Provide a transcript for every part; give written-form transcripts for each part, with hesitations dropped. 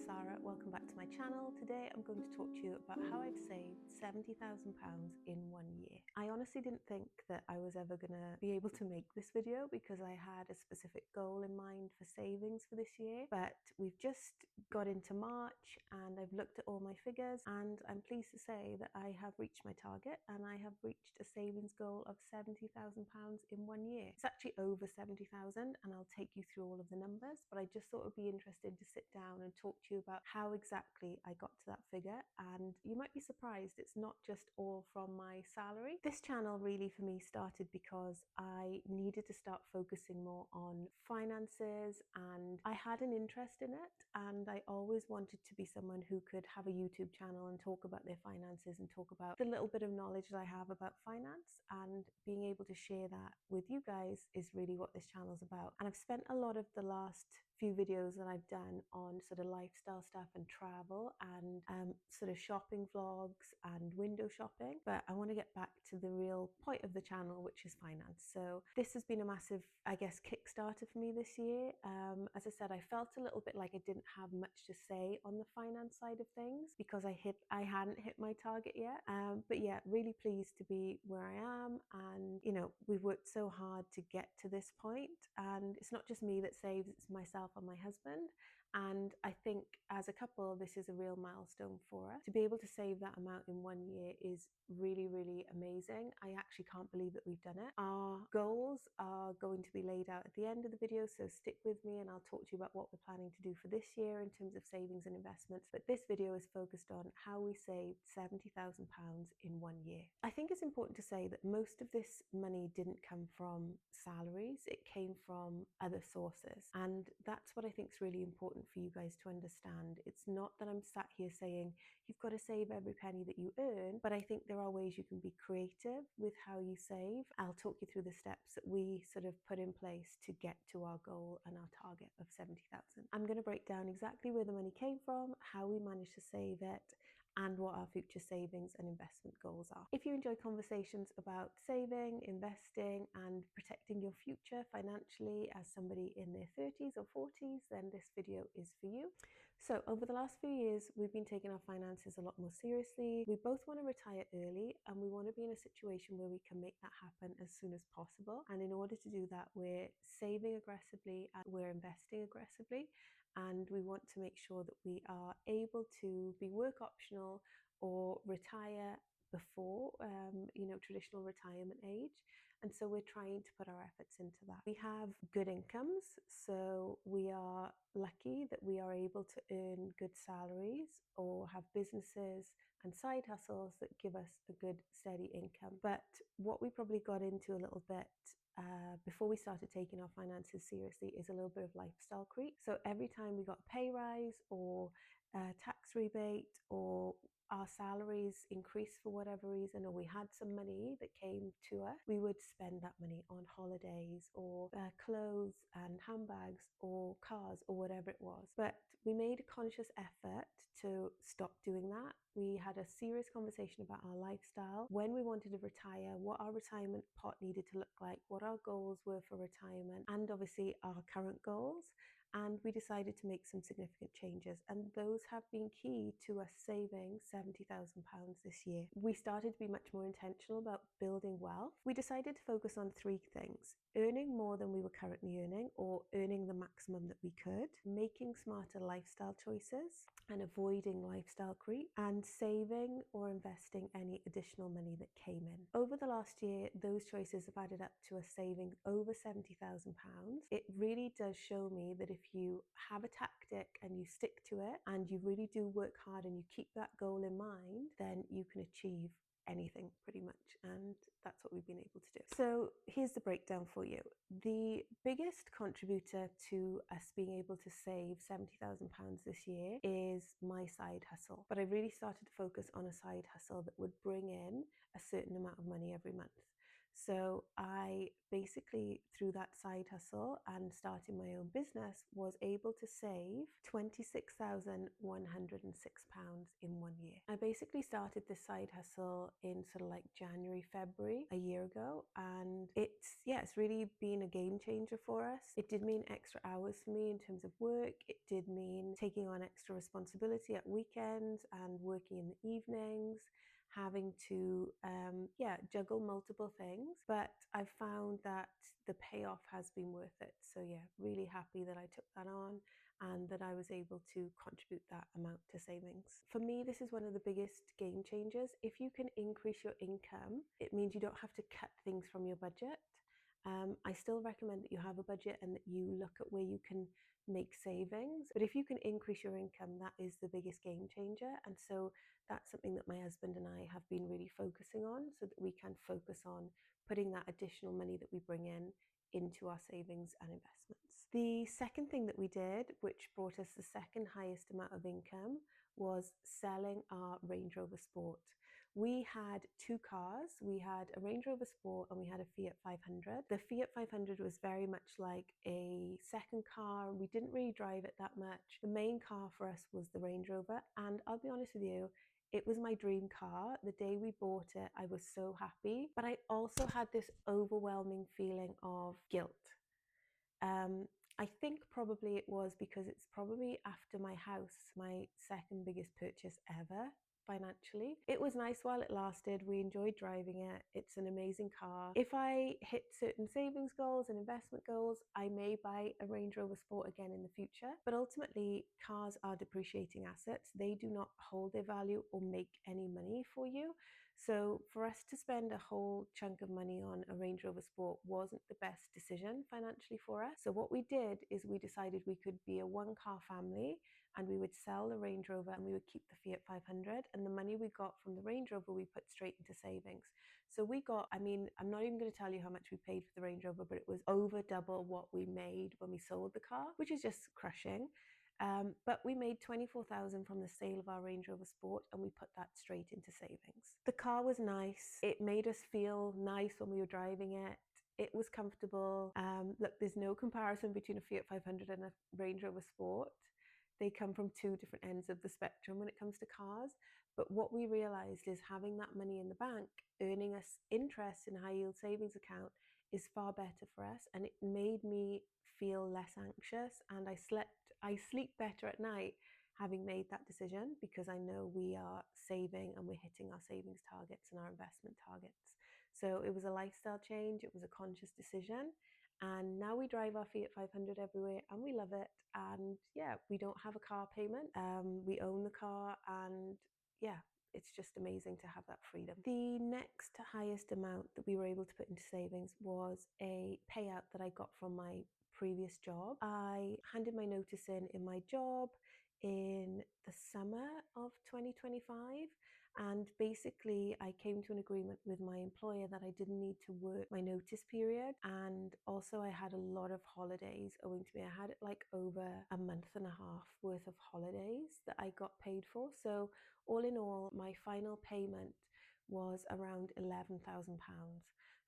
Sarah, welcome back to my channel. Today I'm going to talk to you about how I've saved £70,000 in 1 year. I honestly didn't think that I was ever gonna be able to make this video because I had a specific goal in mind for savings for this year, but we've just got into March and I've looked at all my figures and I'm pleased to say that I have reached my target and I have reached a savings goal of £70,000 in 1 year. It's actually over 70,000 and I'll take you through all of the numbers, but I just thought it would be interesting to sit down and talk to you about how exactly I got to that figure. And you might be surprised, it's not just all from my salary. This channel really for me started because I needed to start focusing more on finances and I had an interest in it, and I always wanted to be someone who could have a YouTube channel and talk about their finances and talk about the little bit of knowledge that I have about finance, and being able to share that with you guys is really what this channel is about. And I've spent a lot of the last few videos that I've done on sort of lifestyle stuff and travel and sort of shopping vlogs and window shopping, but I want to get back to the real point of the channel, which is finance. So this has been a massive, I guess, kickstarter for me this year. As I said, I felt a little bit like I didn't have much to say on the finance side of things because I hadn't hit my target yet, but yeah, really pleased to be where I am. And you know, we've worked so hard to get to this point, and it's not just me that saves, it's myself and my husband. And I think as a couple, this is a real milestone for us. To be able to save that amount in 1 year is really, really amazing. I actually can't believe that we've done it. Our goals are going to be laid out at the end of the video, so stick with me and I'll talk to you about what we're planning to do for this year in terms of savings and investments. But this video is focused on how we saved £70,000 in 1 year. I think it's important to say that most of this money didn't come from salaries, it came from other sources. And that's what I think is really important for you guys to understand. It's not that I'm sat here saying you've got to save every penny that you earn, but I think there are ways you can be creative with how you save. I'll talk you through the steps that we sort of put in place to get to our goal and our target of 70,000. I'm going to break down exactly where the money came from, how we managed to save it, and what our future savings and investment goals are. If you enjoy conversations about saving, investing, and protecting your future financially as somebody in their 30s or 40s, then this video is for you. So over the last few years, we've been taking our finances a lot more seriously. We both want to retire early and we want to be in a situation where we can make that happen as soon as possible. And in order to do that, we're saving aggressively and we're investing aggressively. And we want to make sure that we are able to be work optional or retire before traditional retirement age. And so we're trying to put our efforts into that. We have good incomes, so we are lucky that we are able to earn good salaries or have businesses and side hustles that give us a good steady income. But what we probably got into a little bit before we started taking our finances seriously is a little bit of lifestyle creep. So every time we got a pay rise or a tax rebate or our salaries increased for whatever reason, or we had some money that came to us, we would spend that money on holidays or clothes and handbags or cars or whatever it was. But we made a conscious effort to stop doing that. We had a serious conversation about our lifestyle, when we wanted to retire, what our retirement pot needed to look like, what our goals were for retirement, and obviously our current goals. And we decided to make some significant changes, and those have been key to us saving £70,000 this year. We started to be much more intentional about building wealth. We decided to focus on three things: earning more than we were currently earning, or earning the maximum that we could, making smarter lifestyle choices and avoiding lifestyle creep, and saving or investing any additional money that came in. Over the last year, those choices have added up to a saving over £70,000. It really does show me that if you have a tactic and you stick to it and you really do work hard and you keep that goal in mind, then you can achieve anything pretty much, and that's what we've been able to do. So here's the breakdown for you. The biggest contributor to us being able to save £70,000 this year is my side hustle, but I really started to focus on a side hustle that would bring in a certain amount of money every month. So I basically, through that side hustle and starting my own business, was able to save £26,106 in 1 year. I basically started this side hustle in sort of like January, February a year ago, and it's really been a game changer for us. It did mean extra hours for me in terms of work. It did mean taking on extra responsibility at weekends and working in the evenings, having to juggle multiple things, but I've found that the payoff has been worth it. So really happy that I took that on and that I was able to contribute that amount to savings. For me, this is one of the biggest game changers. If you can increase your income, it means you don't have to cut things from your budget. I still recommend that you have a budget and that you look at where you can make savings. But if you can increase your income, that is the biggest game changer. And so that's something that my husband and I have been really focusing on, so that we can focus on putting that additional money that we bring in into our savings and investments. The second thing that we did, which brought us the second highest amount of income, was selling our Range Rover Sport. We had two cars. We had a Range Rover Sport and we had a Fiat 500. The Fiat 500 was very much like a second car. We didn't really drive it that much. The main car for us was the Range Rover, and I'll be honest with you, it was my dream car. The day we bought it, I was so happy, but I also had this overwhelming feeling of guilt. I think probably it was because it's probably after my house, my second biggest purchase ever financially. It was nice while it lasted. We enjoyed driving it. It's an amazing car. If I hit certain savings goals and investment goals, I may buy a Range Rover Sport again in the future. But ultimately, cars are depreciating assets. They do not hold their value or make any money for you. So for us to spend a whole chunk of money on a Range Rover Sport wasn't the best decision financially for us. So what we did is we decided we could be a one-car family, and we would sell the Range Rover and we would keep the Fiat 500, and the money we got from the Range Rover we put straight into savings. So we got, I'm not even going to tell you how much we paid for the Range Rover, but it was over double what we made when we sold the car, which is just crushing. But we made 24,000 from the sale of our Range Rover Sport, and we put that straight into savings. The car was nice. It made us feel nice when we were driving it. It was comfortable. Look, there's no comparison between a Fiat 500 and a Range Rover Sport. They come from two different ends of the spectrum when it comes to cars. But what we realized is having that money in the bank, earning us interest in a high yield savings account, is far better for us, and it made me feel less anxious, and I sleep better at night having made that decision, because I know we are saving and we're hitting our savings targets and our investment targets. So it was a lifestyle change, it was a conscious decision, and now we drive our Fiat 500 everywhere and we love it. And we don't have a car payment. We own the car, and it's just amazing to have that freedom. The next highest amount that we were able to put into savings was a payout that I got from my previous job. I handed my notice in my job in the summer of 2025. And basically, I came to an agreement with my employer that I didn't need to work my notice period. And also, I had a lot of holidays owing to me. I had like over a month and a half worth of holidays that I got paid for. So, all in all, my final payment was around £11,000.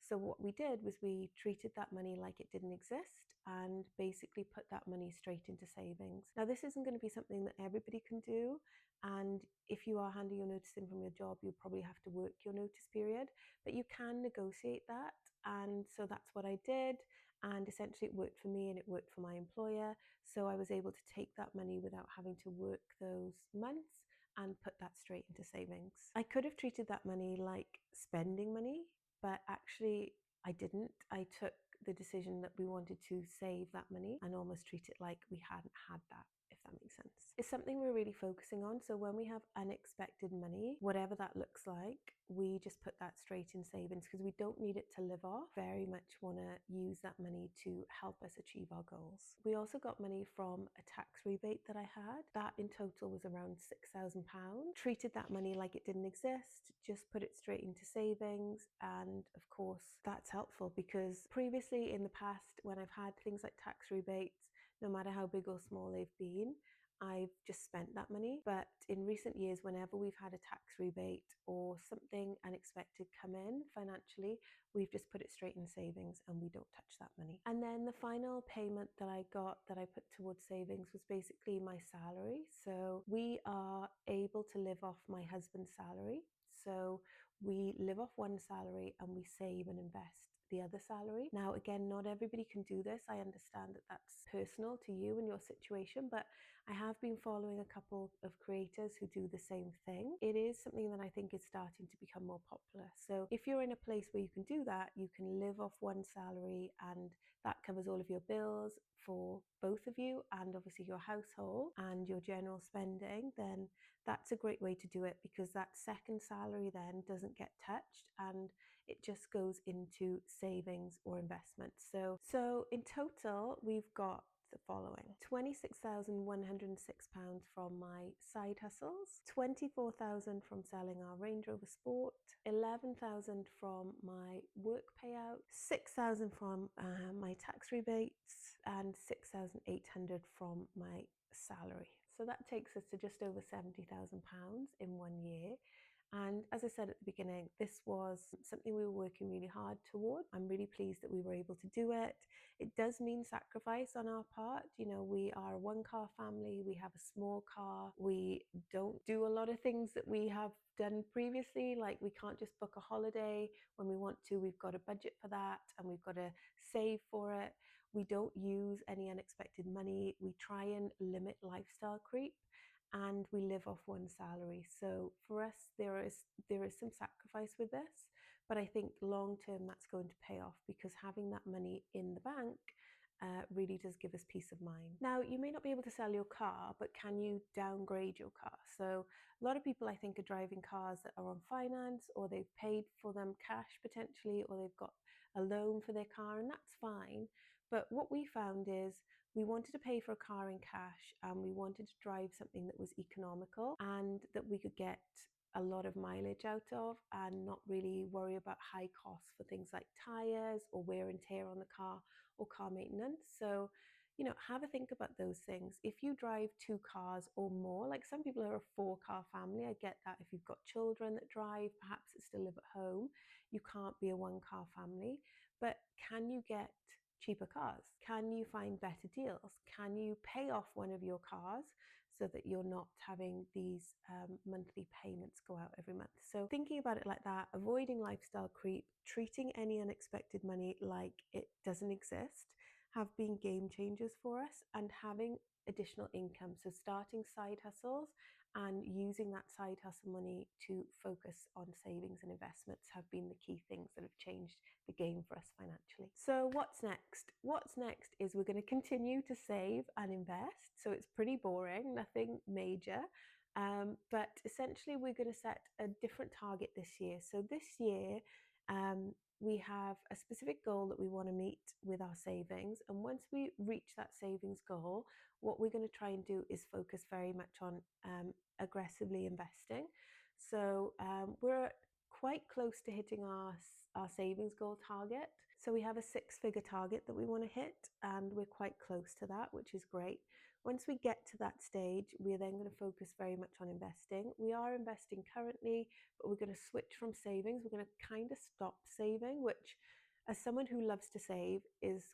So what we did was we treated that money like it didn't exist and basically put that money straight into savings. Now, this isn't going to be something that everybody can do. And if you are handing your notice in from your job, you'll probably have to work your notice period, but you can negotiate that. And so that's what I did. And essentially it worked for me and it worked for my employer. So I was able to take that money without having to work those months and put that straight into savings. I could have treated that money like spending money, but actually I didn't. I took the decision that we wanted to save that money and almost treat it like we hadn't had that, if that makes sense. It's something we're really focusing on. So when we have unexpected money, whatever that looks like, we just put that straight in savings because we don't need it to live off. Very much want to use that money to help us achieve our goals. We also got money from a tax rebate that I had. That in total was around £6,000. Treated that money like it didn't exist, just put it straight into savings. And of course, that's helpful because previously in the past, when I've had things like tax rebates, no matter how big or small they've been, I've just spent that money. But in recent years, whenever we've had a tax rebate or something unexpected come in financially, we've just put it straight in savings and we don't touch that money. And then the final payment that I got that I put towards savings was basically my salary. So we are able to live off my husband's salary. So we live off one salary and we save and invest the other salary. Now, again, not everybody can do this. I understand that that's personal to you and your situation, but I have been following a couple of creators who do the same thing. It is something that I think is starting to become more popular. So if you're in a place where you can do that, you can live off one salary and that covers all of your bills for both of you and obviously your household and your general spending, then that's a great way to do it, because that second salary then doesn't get touched and it just goes into savings or investments. So in total, we've got the following: £26,106 from my side hustles, £24,000 from selling our Range Rover Sport, £11,000 from my work payout, £6,000 from my tax rebates, and £6,800 from my salary. So that takes us to just over £70,000 in 1 year. And as I said at the beginning, this was something we were working really hard toward. I'm really pleased that we were able to do it. It does mean sacrifice on our part. You know, we are a one-car family, we have a small car, we don't do a lot of things that we have done previously, like we can't just book a holiday when we want to. We've got a budget for that and we've got to save for it. We don't use any unexpected money. We try and limit lifestyle creep, and we live off one salary. So for us, there is some sacrifice with this, but I think long term that's going to pay off, because having that money in the bank really does give us peace of mind. Now, you may not be able to sell your car, but can you downgrade your car? So a lot of people, I think, are driving cars that are on finance, or they've paid for them cash potentially, or they've got a loan for their car, and that's fine. But what we found is we wanted to pay for a car in cash, and we wanted to drive something that was economical and that we could get a lot of mileage out of and not really worry about high costs for things like tires or wear and tear on the car or car maintenance. So, you know, have a think about those things. If you drive 2 cars or more, like some people are a 4-car family, I get that. If you've got children that drive, perhaps that still live at home, you can't be a 1-car family. But can you get cheaper cars? Can you find better deals? Can you pay off one of your cars so that you're not having these monthly payments go out every month? So thinking about it like that, avoiding lifestyle creep, treating any unexpected money like it doesn't exist, have been game changers for us. And having additional income, so starting side hustles and using that side hustle money to focus on savings and investments, have been the key things that have changed the game for us financially. So what's next? What's next is we're going to continue to save and invest. So it's pretty boring, nothing major. But essentially we're going to set a different target this year. So this year, we have a specific goal that we want to meet with our savings. And once we reach that savings goal, what we're going to try and do is focus very much on aggressively investing. So we're quite close to hitting our savings goal target. So we have a 6-figure target that we want to hit, and we're quite close to that, which is great. Once we get to that stage, we're then going to focus very much on investing. We are investing currently, but we're going to switch from savings. We're going to kind of stop saving, which, as someone who loves to save, is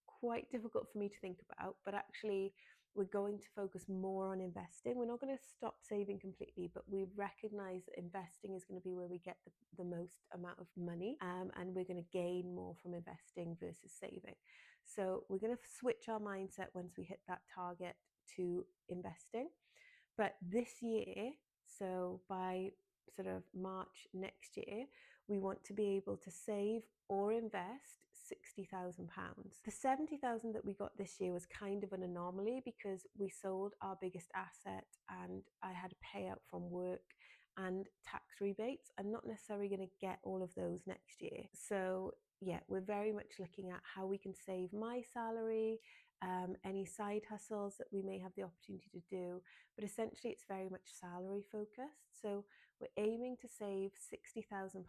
quite difficult for me to think about. But actually, we're going to focus more on investing. We're not going to stop saving completely, but we recognize that investing is going to be where we get the most amount of money, and we're going to gain more from investing versus saving. So we're going to switch our mindset once we hit that target to investing. But this year, so by sort of March next year, we want to be able to save or invest £60,000. The £70,000 that we got this year was kind of an anomaly because we sold our biggest asset and I had a payout from work and tax rebates. I'm not necessarily going to get all of those next year. So yeah, we're very much looking at how we can save my salary, any side hustles that we may have the opportunity to do, but essentially it's very much salary focused. So we're aiming to save £60,000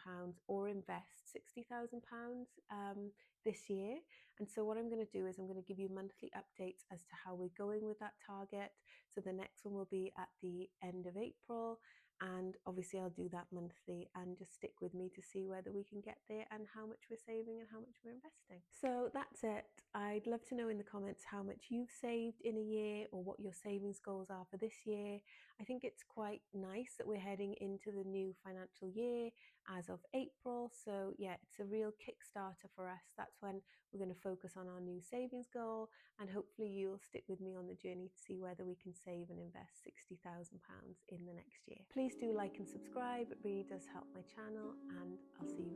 or invest £60,000 this year, And so what I'm going to do is I'm going to give you monthly updates as to how we're going with that target. So the next one will be at the end of April, and obviously I'll do that monthly, and just stick with me to see whether we can get there and how much we're saving and how much we're investing. So that's it. I'd love to know in the comments how much you've saved in a year, or what your savings goals are for this year. I think it's quite nice that we're heading into the new financial year as of April. So yeah, it's a real kickstarter for us. That's when we're going to focus on our new savings goal, and hopefully you'll stick with me on the journey to see whether we can save and invest £60,000 in the next year. Please do like and subscribe. It really does help my channel, and I'll see you